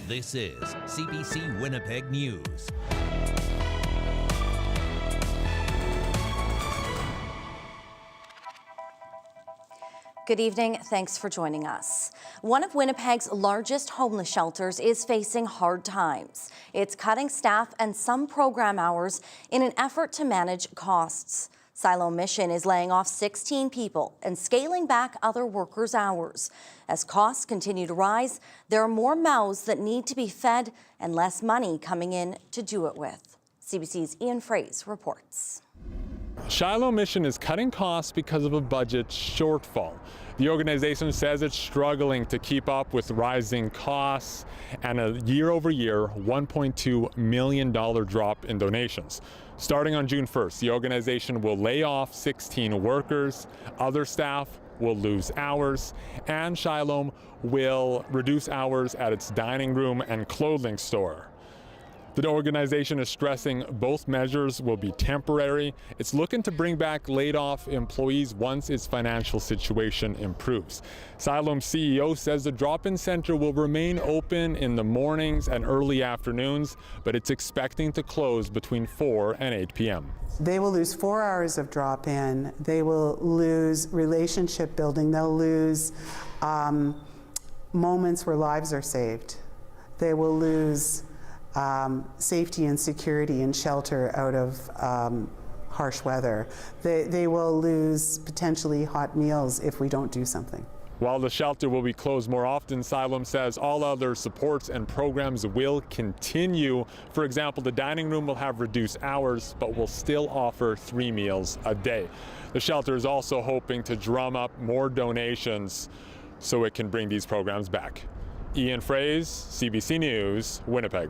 This is CBC Winnipeg News. Good evening. Thanks for joining us. One of Winnipeg's largest homeless shelters is facing hard times. It's cutting staff and some program hours in an effort to manage costs. Siloam Mission is laying off 16 people and scaling back other workers' hours. As costs continue to rise, there are more mouths that need to be fed and less money coming in to do it with. CBC's Ian Fraze reports. Siloam Mission is cutting costs because of a budget shortfall. The organization says it's struggling to keep up with rising costs and a year-over-year $1.2 million drop in donations. Starting on June 1st, the organization will lay off 16 workers, other staff will lose hours, and Siloam will reduce hours at its dining room and clothing store. The organization is stressing both measures will be temporary. It's looking to bring back laid-off employees once its financial situation improves. Siloam's CEO says the drop-in center will remain open in the mornings and early afternoons, but it's expecting to close between 4 and 8 p.m. They will lose 4 hours of drop-in. They will lose relationship building. They'll lose moments where lives are saved. They will lose safety and security and shelter out of harsh weather. They will lose potentially hot meals if we don't do something. While the shelter will be closed more often, Siloam says all other supports and programs will continue. For example, the dining room will have reduced hours, but will still offer 3 meals a day. The shelter is also hoping to drum up more donations so it can bring these programs back. Ian Fraze, CBC News, Winnipeg.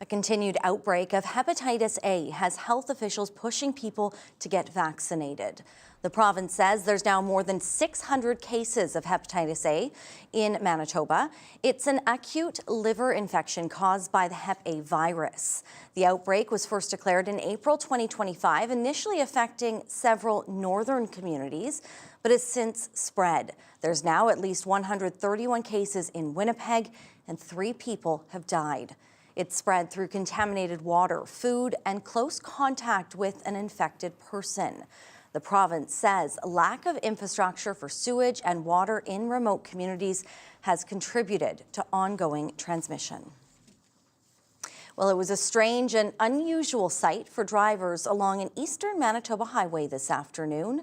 A continued outbreak of hepatitis A has health officials pushing people to get vaccinated. The province says there's now more than 600 cases of hepatitis A in Manitoba. It's an acute liver infection caused by the Hep A virus. The outbreak was first declared in April 2025, initially affecting several northern communities, but has since spread. There's now at least 131 cases in Winnipeg, and 3 people have died. It's spread through contaminated water, food, and close contact with an infected person. The province says lack of infrastructure for sewage and water in remote communities has contributed to ongoing transmission. Well, it was a strange and unusual sight for drivers along an eastern Manitoba highway this afternoon.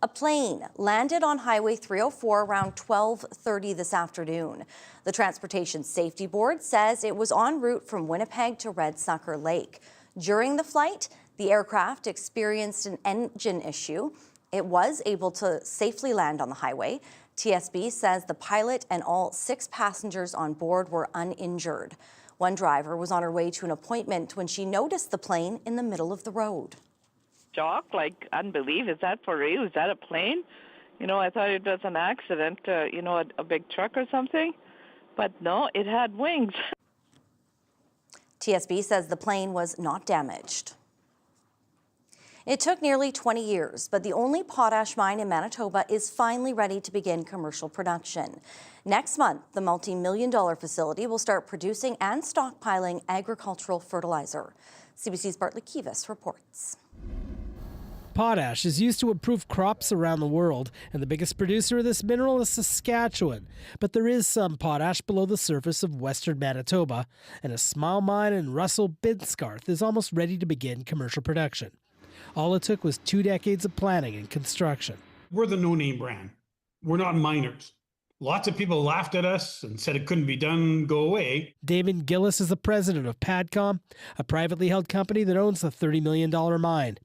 A plane landed on Highway 304 around 12:30 this afternoon. The Transportation Safety Board says it was en route from Winnipeg to Red Sucker Lake. During the flight, the aircraft experienced an engine issue. It was able to safely land on the highway. TSB says the pilot and all 6 passengers on board were uninjured. One driver was on her way to an appointment when she noticed the plane in the middle of the road. Shock, like unbelief. Is that for real? Is that a plane? I thought it was an accident, a big truck or something. But no, it had wings. TSB says the plane was not damaged. It took nearly 20 years, but the only potash mine in Manitoba is finally ready to begin commercial production. Next month, the multi-million-dollar facility will start producing and stockpiling agricultural fertilizer. CBC's Bartley Kivas reports. Potash is used to improve crops around the world, and the biggest producer of this mineral is Saskatchewan. But there is some potash below the surface of western Manitoba, and a small mine in Russell-Binscarth is almost ready to begin commercial production. All it took was 2 decades of planning and construction. We're the no-name brand. We're not miners. Lots of people laughed at us and said it couldn't be done, go away. Damon Gillis is the president of PADCOM, a privately held company that owns the $30 million mine.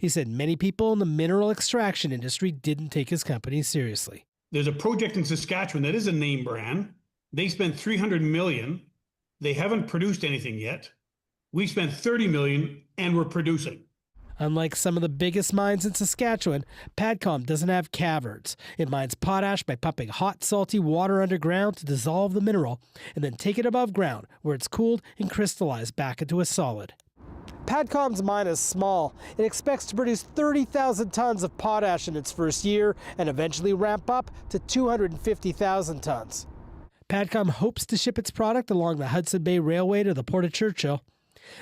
He said many people in the mineral extraction industry didn't take his company seriously. There's a project in Saskatchewan that is a name brand. They spent $300 million. They haven't produced anything yet. We spent $30 million and we're producing. Unlike some of the biggest mines in Saskatchewan, PADCOM doesn't have caverns. It mines potash by pumping hot, salty water underground to dissolve the mineral and then take it above ground where it's cooled and crystallized back into a solid. PADCOM's mine is small. It expects to produce 30,000 tons of potash in its first year and eventually ramp up to 250,000 tons. PADCOM hopes to ship its product along the Hudson Bay Railway to the Port of Churchill.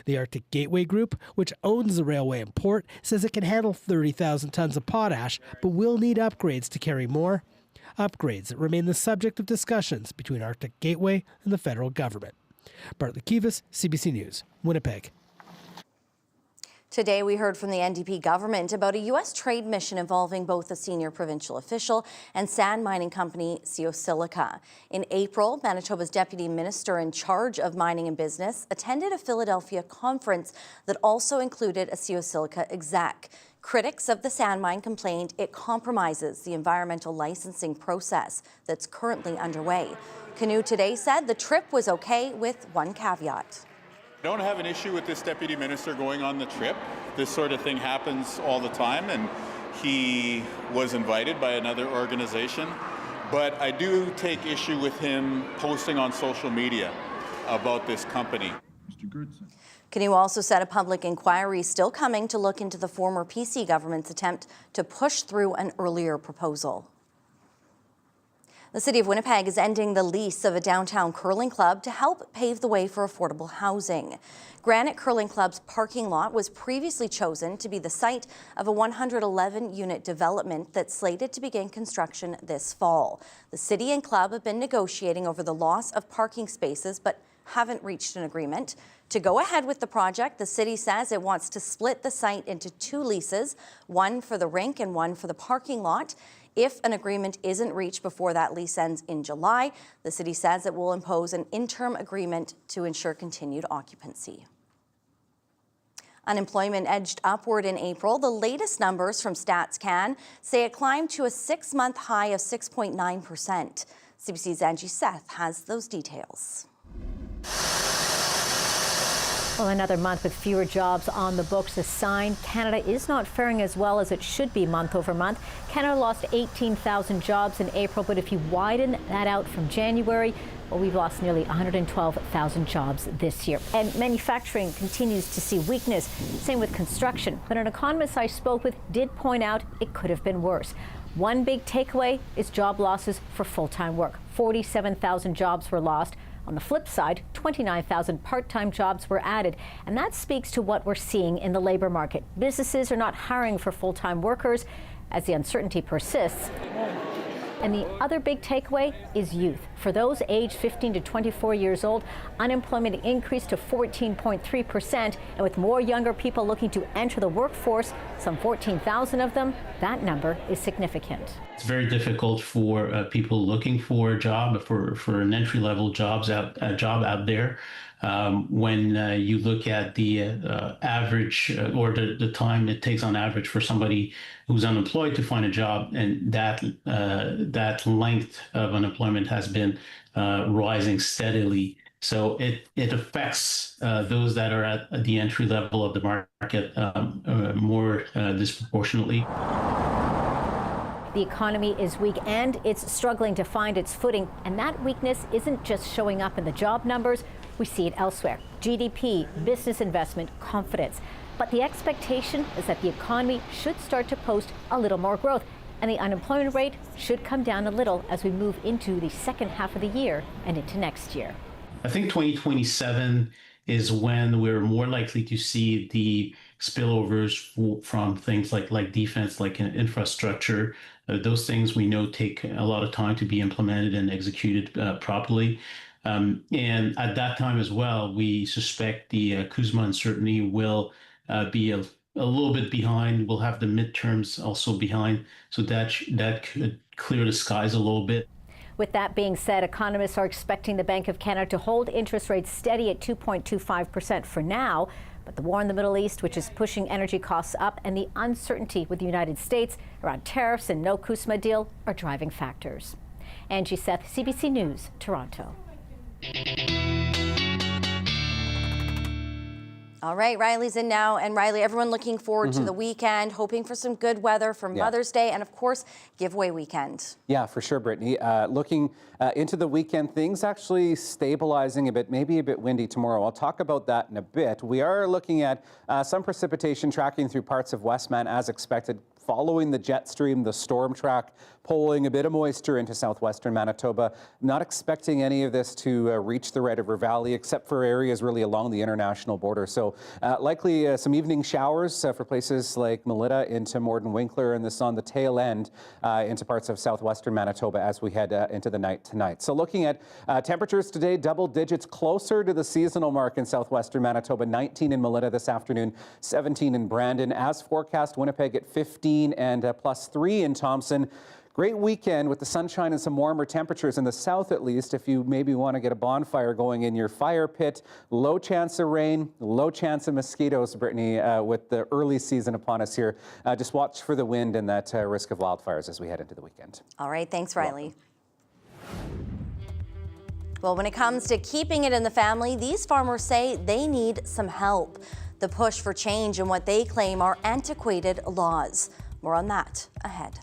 The Arctic Gateway Group, which owns the railway and port, says it can handle 30,000 tons of potash, but will need upgrades to carry more. Upgrades that remain the subject of discussions between Arctic Gateway and the federal government. Bartley Kivas, CBC News, Winnipeg. Today, we heard from the NDP government about a U.S. trade mission involving both a senior provincial official and sand mining company Siosilica. In April, Manitoba's deputy minister in charge of mining and business attended a Philadelphia conference that also included a Siosilica exec. Critics of the sand mine complained it compromises the environmental licensing process that's currently underway. Canoe today said the trip was okay with one caveat. I don't have an issue with this deputy minister going on the trip. This sort of thing happens all the time, and he was invited by another organization. But I do take issue with him posting on social media about this company. Mr. Gertson. Canoe also said a public inquiry is still coming to look into the former PC government's attempt to push through an earlier proposal. The City of Winnipeg is ending the lease of a downtown curling club to help pave the way for affordable housing. Granite Curling Club's parking lot was previously chosen to be the site of a 111-unit development that's slated to begin construction this fall. The city and club have been negotiating over the loss of parking spaces but haven't reached an agreement. To go ahead with the project, the city says it wants to split the site into 2 leases, one for the rink and one for the parking lot. If an agreement isn't reached before that lease ends in July, the city says it will impose an interim agreement to ensure continued occupancy. Unemployment edged upward in April. The latest numbers from StatsCan say it climbed to a 6-month high of 6.9%. CBC's Angie Seth has those details. Well, another month with fewer jobs on the books, a sign Canada is not faring as well as it should be month over month. Canada lost 18,000 jobs in April, but if you widen that out from January, well, we've lost nearly 112,000 jobs this year. And manufacturing continues to see weakness, same with construction. But an economist I spoke with did point out it could have been worse. One big takeaway is job losses for full-time work. 47,000 jobs were lost. On the flip side, 29,000 part-time jobs were added, and that speaks to what we're seeing in the labor market. Businesses are not hiring for full-time workers as the uncertainty persists. And the other big takeaway is youth. For those aged 15 to 24 years old, unemployment increased to 14.3%, and with more younger people looking to enter the workforce, some 14,000 of them, that number is significant. It's very difficult for people looking for a job, for an entry-level job out there. When you look at the average or the time it takes on average for somebody who's unemployed to find a job, and that length of unemployment has been rising steadily. So it affects those that are at the entry level of the market more disproportionately. The economy is weak and it's struggling to find its footing, and that weakness isn't just showing up in the job numbers. We see it elsewhere. GDP, business investment, confidence. But the expectation is that the economy should start to post a little more growth, and the unemployment rate should come down a little as we move into the second half of the year and into next year. I think 2027 is when we're more likely to see the spillovers from things like defense, like infrastructure. Those things we know take a lot of time to be implemented and executed properly. And at that time as well, we suspect the CUSMA uncertainty will be a little bit behind. We'll have the midterms also behind, so that could clear the skies a little bit. With that being said, economists are expecting the Bank of Canada to hold interest rates steady at 2.25% for now. But the war in the Middle East, which is pushing energy costs up, and the uncertainty with the United States around tariffs and no CUSMA deal are driving factors. Angie Seth, CBC News, Toronto. All right, Riley's in now. And Riley, everyone looking forward to the weekend, hoping for some good weather for Mother's Day and, of course, giveaway weekend. Yeah, for sure, Brittany. Looking into the weekend, things actually stabilizing a bit, maybe a bit windy tomorrow. I'll talk about that in a bit. We are looking at some precipitation tracking through parts of Westman as expected following the jet stream, the storm track, pulling a bit of moisture into southwestern Manitoba. Not expecting any of this to reach the Red River Valley, except for areas really along the international border. So likely some evening showers for places like Melita into Morden Winkler, and this on the tail end into parts of southwestern Manitoba as we head into the night tonight. So looking at temperatures today, double digits closer to the seasonal mark in southwestern Manitoba. 19 in Melita this afternoon, 17 in Brandon. As forecast, Winnipeg at 15 and +3 in Thompson. Great weekend with the sunshine and some warmer temperatures in the south, at least, if you maybe want to get a bonfire going in your fire pit. Low chance of rain, low chance of mosquitoes, Brittany, with the early season upon us here. Just watch for the wind and that risk of wildfires as we head into the weekend. All right, thanks, Riley. Well, when it comes to keeping it in the family, these farmers say they need some help. The push for change in what they claim are antiquated laws. More on that ahead.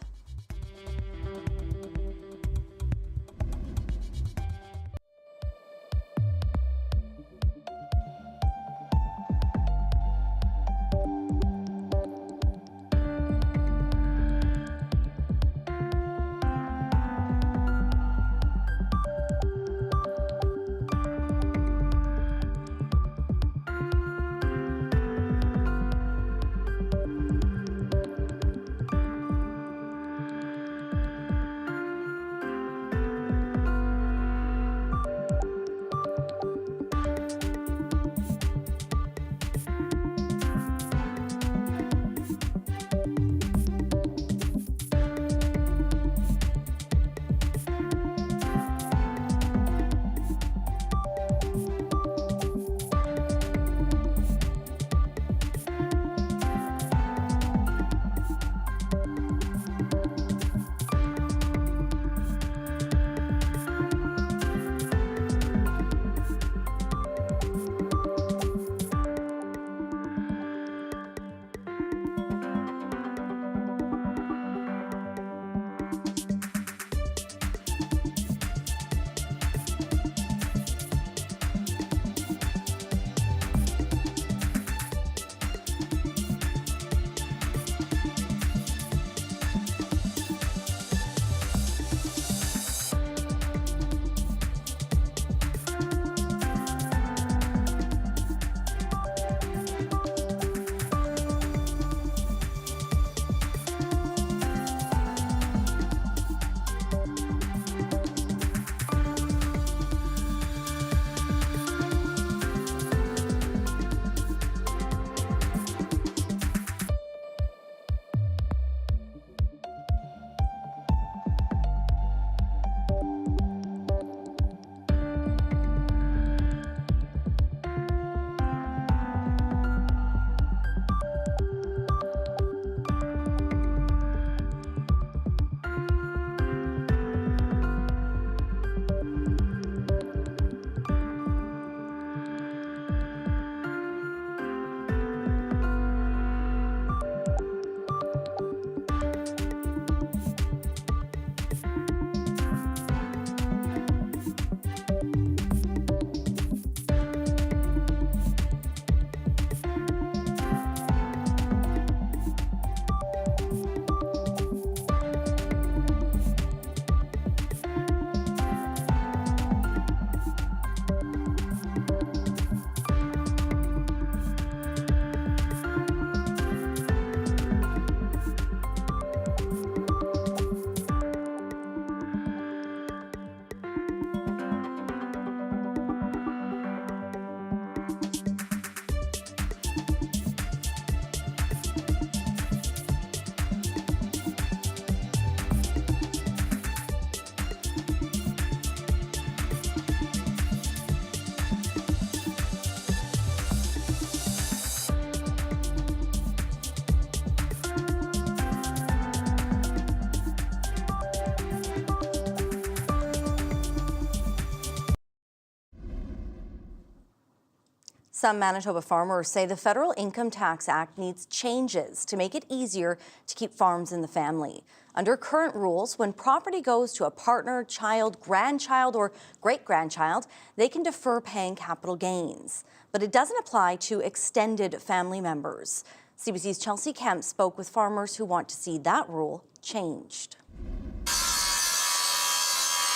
Some Manitoba farmers say the Federal Income Tax Act needs changes to make it easier to keep farms in the family. Under current rules, when property goes to a partner, child, grandchild, or great-grandchild, they can defer paying capital gains. But it doesn't apply to extended family members. CBC's Chelsea Kemp spoke with farmers who want to see that rule changed.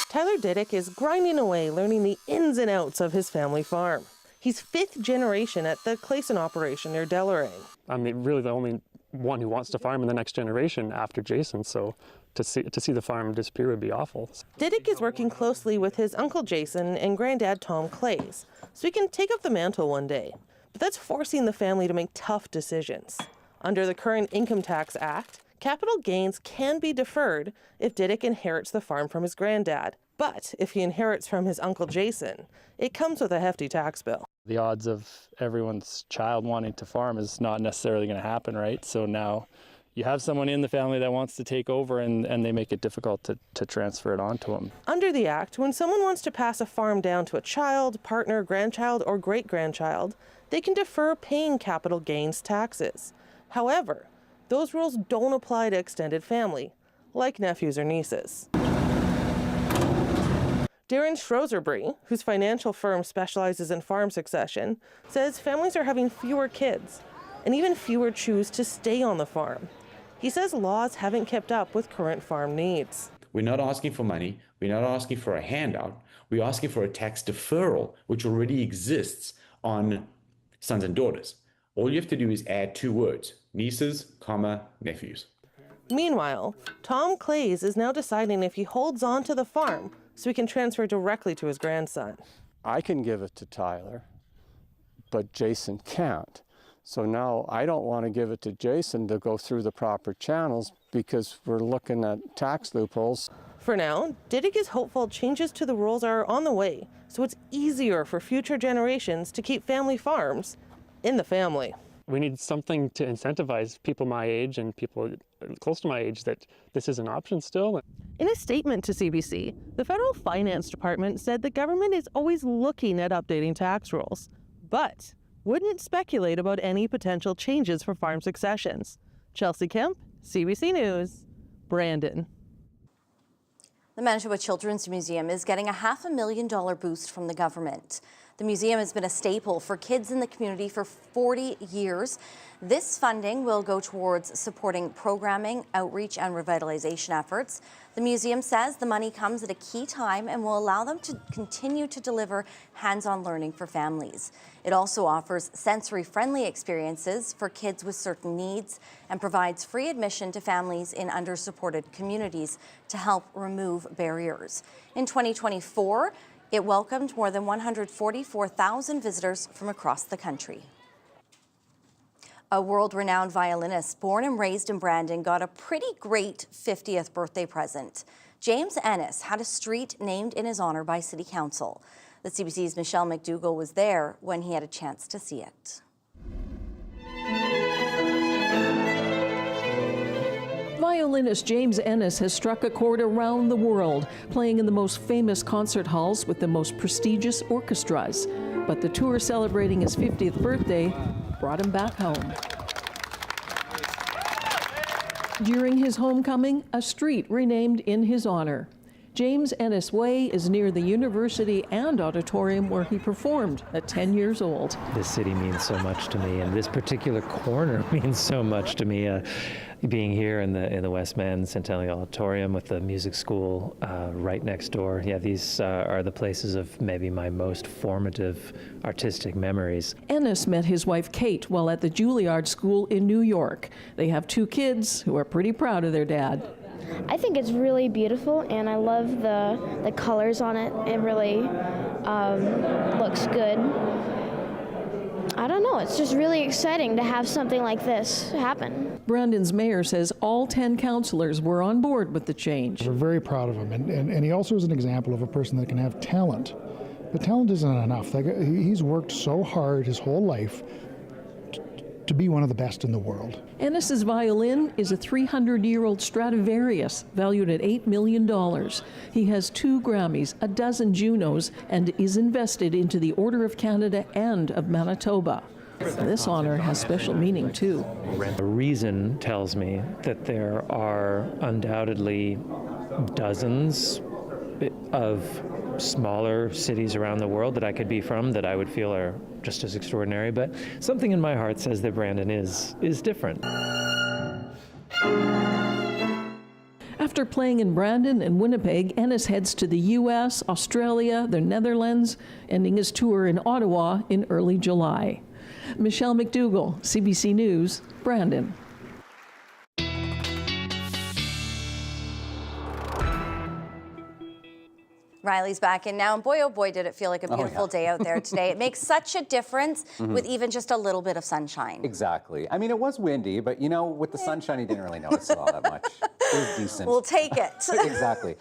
Tyler Diddick is grinding away, learning the ins and outs of his family farm. He's 5th generation at the Clayson operation near Deloraine. I'm really the only one who wants to farm in the next generation after Jason, so to see the farm disappear would be awful. Diddick is working closely with his uncle Jason and granddad Tom Clays, so he can take up the mantle one day. But that's forcing the family to make tough decisions. Under the current Income Tax Act, capital gains can be deferred if Diddick inherits the farm from his granddad. But if he inherits from his uncle Jason, it comes with a hefty tax bill. The odds of everyone's child wanting to farm is not necessarily going to happen, right? So now you have someone in the family that wants to take over and they make it difficult to transfer it on to them. Under the Act, when someone wants to pass a farm down to a child, partner, grandchild, or great-grandchild, they can defer paying capital gains taxes. However, those rules don't apply to extended family, like nephews or nieces. Darren Schroserbury, whose financial firm specializes in farm succession, says families are having fewer kids, and even fewer choose to stay on the farm. He says laws haven't kept up with current farm needs. We're not asking for money, we're not asking for a handout, we're asking for a tax deferral, which already exists on sons and daughters. All you have to do is add 2 words, nieces, nephews. Meanwhile, Tom Clays is now deciding if he holds on to the farm so he can transfer directly to his grandson. I can give it to Tyler, but Jason can't. So now I don't want to give it to Jason to go through the proper channels because we're looking at tax loopholes. For now, Diddick is hopeful changes to the rules are on the way, so it's easier for future generations to keep family farms in the family. We need something to incentivize people my age and people close to my age that this is an option still. In a statement to CBC, the Federal Finance Department said the government is always looking at updating tax rules, but wouldn't speculate about any potential changes for farm successions. Chelsea Kemp, CBC News, Brandon. The Manitoba Children's Museum is getting a $500,000 boost from the government. The museum has been a staple for kids in the community for 40 years. This funding will go towards supporting programming, outreach, and revitalization efforts. The museum says the money comes at a key time and will allow them to continue to deliver hands-on learning for families. It also offers sensory-friendly experiences for kids with certain needs and provides free admission to families in under-supported communities to help remove barriers. In 2024, it welcomed more than 144,000 visitors from across the country. A world-renowned violinist born and raised in Brandon got a pretty great 50th birthday present. James Ennis had a street named in his honor by City Council. The CBC's Michelle McDougall was there when he had a chance to see it. Violinist James Ennis has struck a chord around the world, playing in the most famous concert halls with the most prestigious orchestras. But the tour celebrating his 50th birthday brought him back home. During his homecoming, a street renamed in his honor. James Ennis Way is near the university and auditorium where he performed at 10 years old. This city means so much to me, and this particular corner means so much to me. Being here in the Westman Centennial Auditorium with the music school right next door. Yeah, these are the places of maybe my most formative artistic memories. Ennis met his wife Kate while at the Juilliard School in New York. They have 2 kids who are pretty proud of their dad. I think it's really beautiful, and I love the colors on it. It really looks good. I don't know, it's just really exciting to have something like this happen. Brandon's mayor says all 10 councillors were on board with the change. We're very proud of him, and he also is an example of a person that can have talent. But talent isn't enough. He's worked so hard his whole life to be one of the best in the world. Ennis's violin is a 300-year-old Stradivarius valued at $8 million. He has 2 Grammys, a dozen Junos, and is invested into the Order of Canada and of Manitoba. This honor has special meaning, too. The reason tells me that there are undoubtedly dozens, of smaller cities around the world that I could be from that I would feel are just as extraordinary, but something in my heart says that Brandon is different. After playing in Brandon and Winnipeg, Ennis heads to the U.S., Australia, the Netherlands, ending his tour in Ottawa in early July. Michelle McDougall, CBC News, Brandon. Riley's back in now, and boy, oh boy, did it feel like a beautiful day out there today. It makes such a difference with even just a little bit of sunshine. Exactly. I mean, it was windy, but you know, with the sunshine, you didn't really notice it all that much. It was decent. We'll take it. Exactly.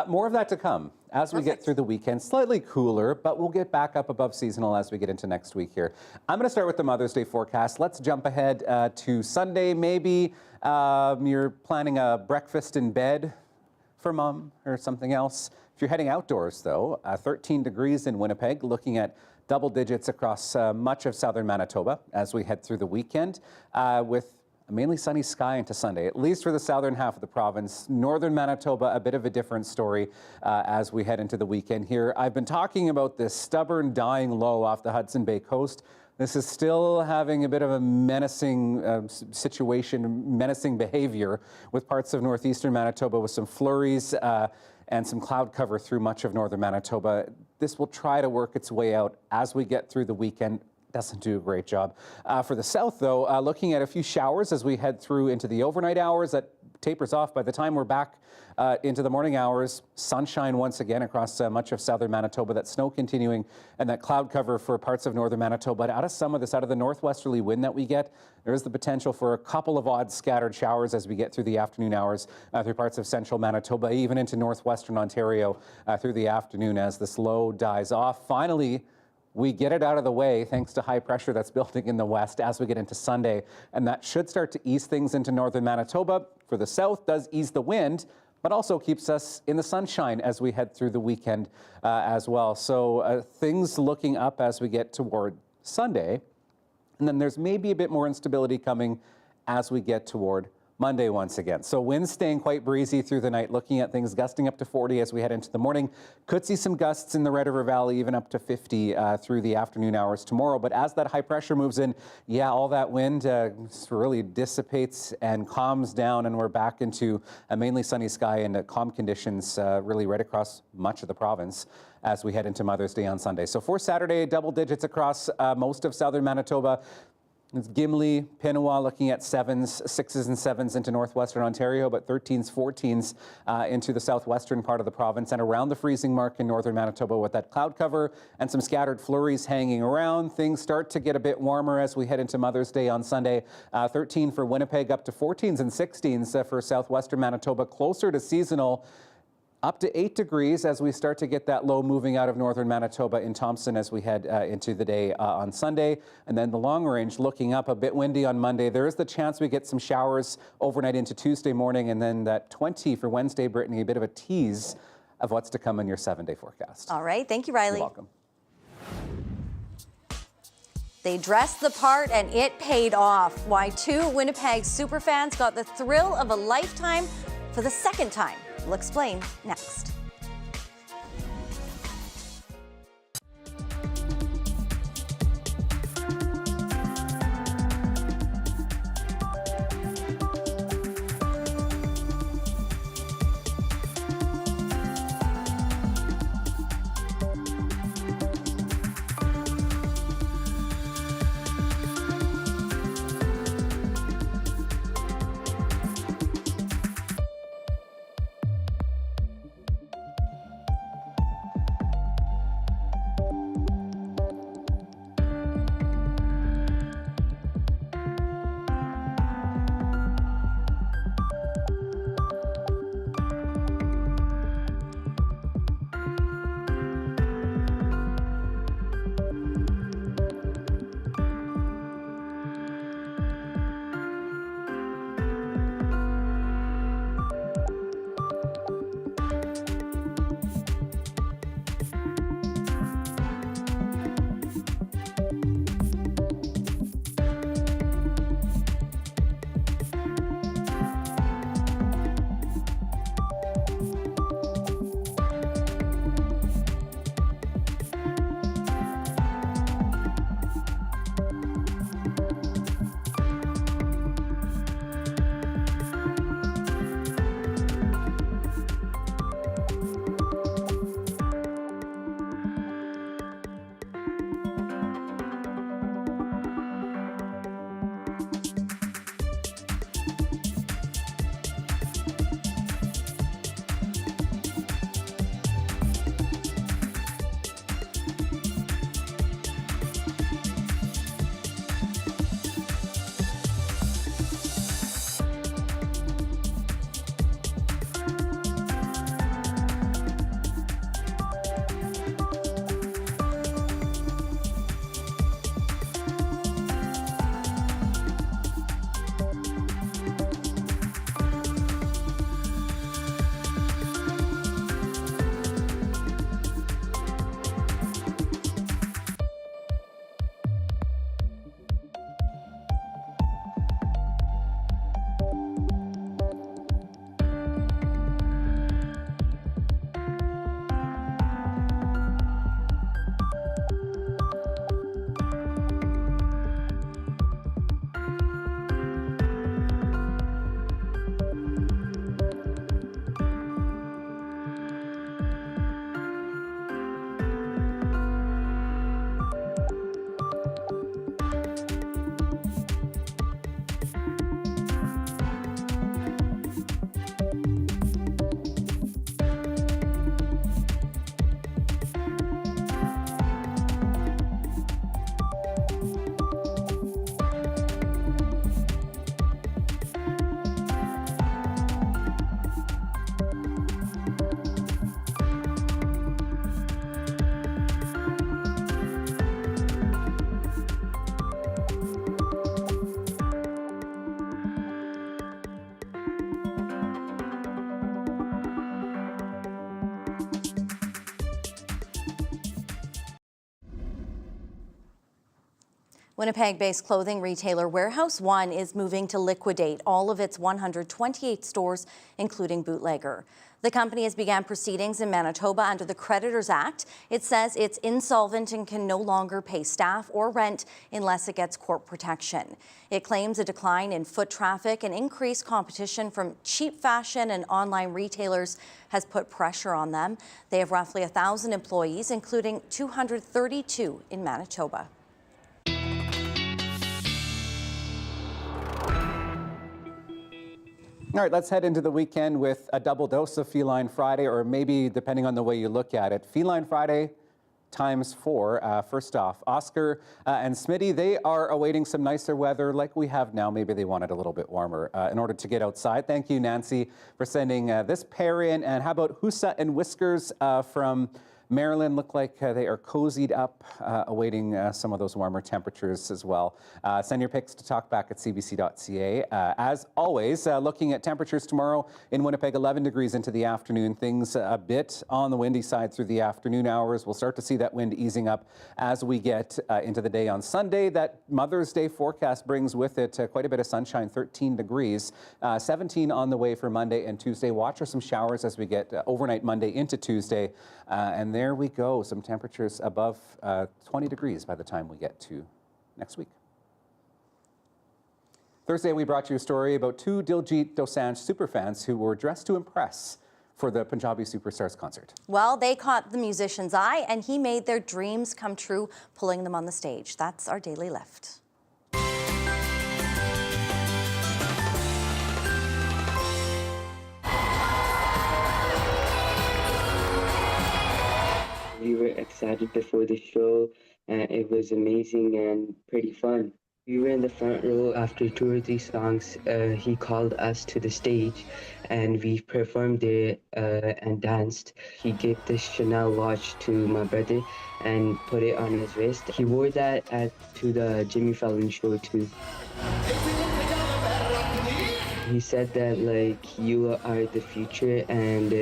More of that to come as we get through the weekend. Slightly cooler, but we'll get back up above seasonal as we get into next week here. I'm going to start with the Mother's Day forecast. Let's jump ahead to Sunday. Maybe you're planning a breakfast in bed for mom or something else. If you're heading outdoors, though, 13 degrees in Winnipeg, looking at double digits across much of southern Manitoba as we head through the weekend with a mainly sunny sky into Sunday, at least for the southern half of the province. Northern Manitoba, a bit of a different story as we head into the weekend here. I've been talking about this stubborn dying low off the Hudson Bay coast. This is still having a bit of a menacing situation, menacing behavior with parts of northeastern Manitoba with some flurries and some cloud cover through much of northern Manitoba. This will try to work its way out as we get through the weekend. Doesn't do a great job. For the south, though, looking at a few showers as we head through into the overnight hours. That tapers off by the time we're back into the morning hours. Sunshine once again across much of southern Manitoba. That snow continuing and that cloud cover for parts of northern Manitoba. Out of the northwesterly wind that we get, there is the potential for a couple of odd scattered showers as we get through the afternoon hours through parts of central Manitoba, even into northwestern Ontario through the afternoon as this low dies off. Finally, we get it out of the way thanks to high pressure that's building in the west as we get into Sunday, and that should start to ease things into northern Manitoba. For the south, does ease the wind, but also keeps us in the sunshine as we head through the weekend as well. So things looking up as we get toward Sunday, and then there's maybe a bit more instability coming as we get toward Monday once again. So winds staying quite breezy through the night, looking at things gusting up to 40 as we head into the morning. Could see some gusts in the Red River Valley, even up to 50 through the afternoon hours tomorrow. But as that high pressure moves in, all that wind really dissipates and calms down, and we're back into a mainly sunny sky and calm conditions really right across much of the province as we head into Mother's Day on Sunday. So for Saturday, double digits across most of southern Manitoba. It's Gimli, Pinawa looking at 7s, 6s and 7s into northwestern Ontario, but 13s, 14s into the southwestern part of the province and around the freezing mark in northern Manitoba with that cloud cover and some scattered flurries hanging around. Things start to get a bit warmer as we head into Mother's Day on Sunday. 13 for Winnipeg, up to 14s and 16s for southwestern Manitoba, closer to seasonal. Up to 8 degrees as we start to get that low moving out of northern Manitoba in Thompson as we head into the day on Sunday. And then the long range looking up, a bit windy on Monday. There is the chance we get some showers overnight into Tuesday morning, and then that 20 for Wednesday, Brittany, a bit of a tease of what's to come in your 7-day forecast. All right. Thank you, Riley. You're welcome. They dressed the part and it paid off. Why 2 Winnipeg superfans got the thrill of a lifetime for the second time. We'll explain next. Winnipeg-based clothing retailer Warehouse One is moving to liquidate all of its 128 stores, including Bootlegger. The company has begun proceedings in Manitoba under the Creditors Act. It says it's insolvent and can no longer pay staff or rent unless it gets court protection. It claims a decline in foot traffic and increased competition from cheap fashion and online retailers has put pressure on them. They have roughly 1,000 employees, including 232 in Manitoba. All right, let's head into the weekend with a double dose of Feline Friday, or maybe, depending on the way you look at it, Feline Friday ×4. First off, Oscar and Smitty, they are awaiting some nicer weather like we have now. Maybe they want it a little bit warmer in order to get outside. Thank you, Nancy, for sending this pair in. And how about Husa and Whiskers from Maryland? Look like they are cozied up, awaiting some of those warmer temperatures as well. Send your pics to talkback@cbc.ca. As always, looking at temperatures tomorrow in Winnipeg, 11 degrees into the afternoon. Things a bit on the windy side through the afternoon hours. We'll start to see that wind easing up as we get into the day on Sunday. That Mother's Day forecast brings with it quite a bit of sunshine, 13 degrees. 17 on the way for Monday and Tuesday. Watch for some showers as we get overnight Monday into Tuesday. And there we go, some temperatures above 20 degrees by the time we get to next week. Thursday, we brought you a story about two Diljit Dosanjh superfans who were dressed to impress for the Punjabi Superstars concert. Well, they caught the musician's eye, and he made their dreams come true, pulling them on the stage. That's our Daily Lift. We were excited before the show, and it was amazing and pretty fun. We were in the front row. After 2 or 3 songs, he called us to the stage, and we performed there and danced. He gave this Chanel watch to my brother and put it on his wrist. He wore that to the Jimmy Fallon show too. He said that, like, you are the future, and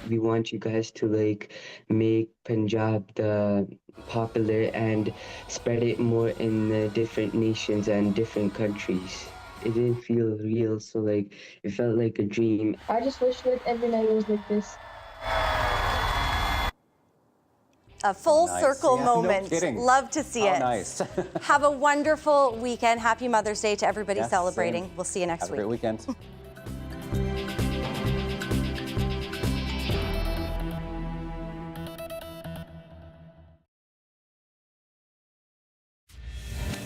we want you guys to, like, make Punjab the popular and spread it more in the different nations and different countries. It didn't feel real, so, like, it felt like a dream. I just wish that every night was like this. A full Nice. circle Yeah, moment. no kidding. Love to see How it. nice. Have a wonderful weekend. Happy Mother's Day to everybody Yes, celebrating. same. We'll see you next Have week. a great weekend.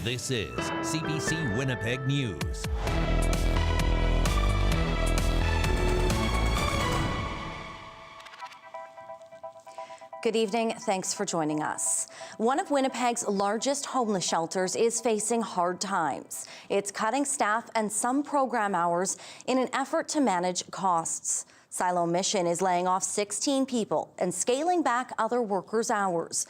This is CBC Winnipeg News. Good evening. Thanks for joining us. One of Winnipeg's largest homeless shelters is facing hard times. It's cutting staff and some program hours in an effort to manage costs. Siloam Mission is laying off 16 people and scaling back other workers' hours.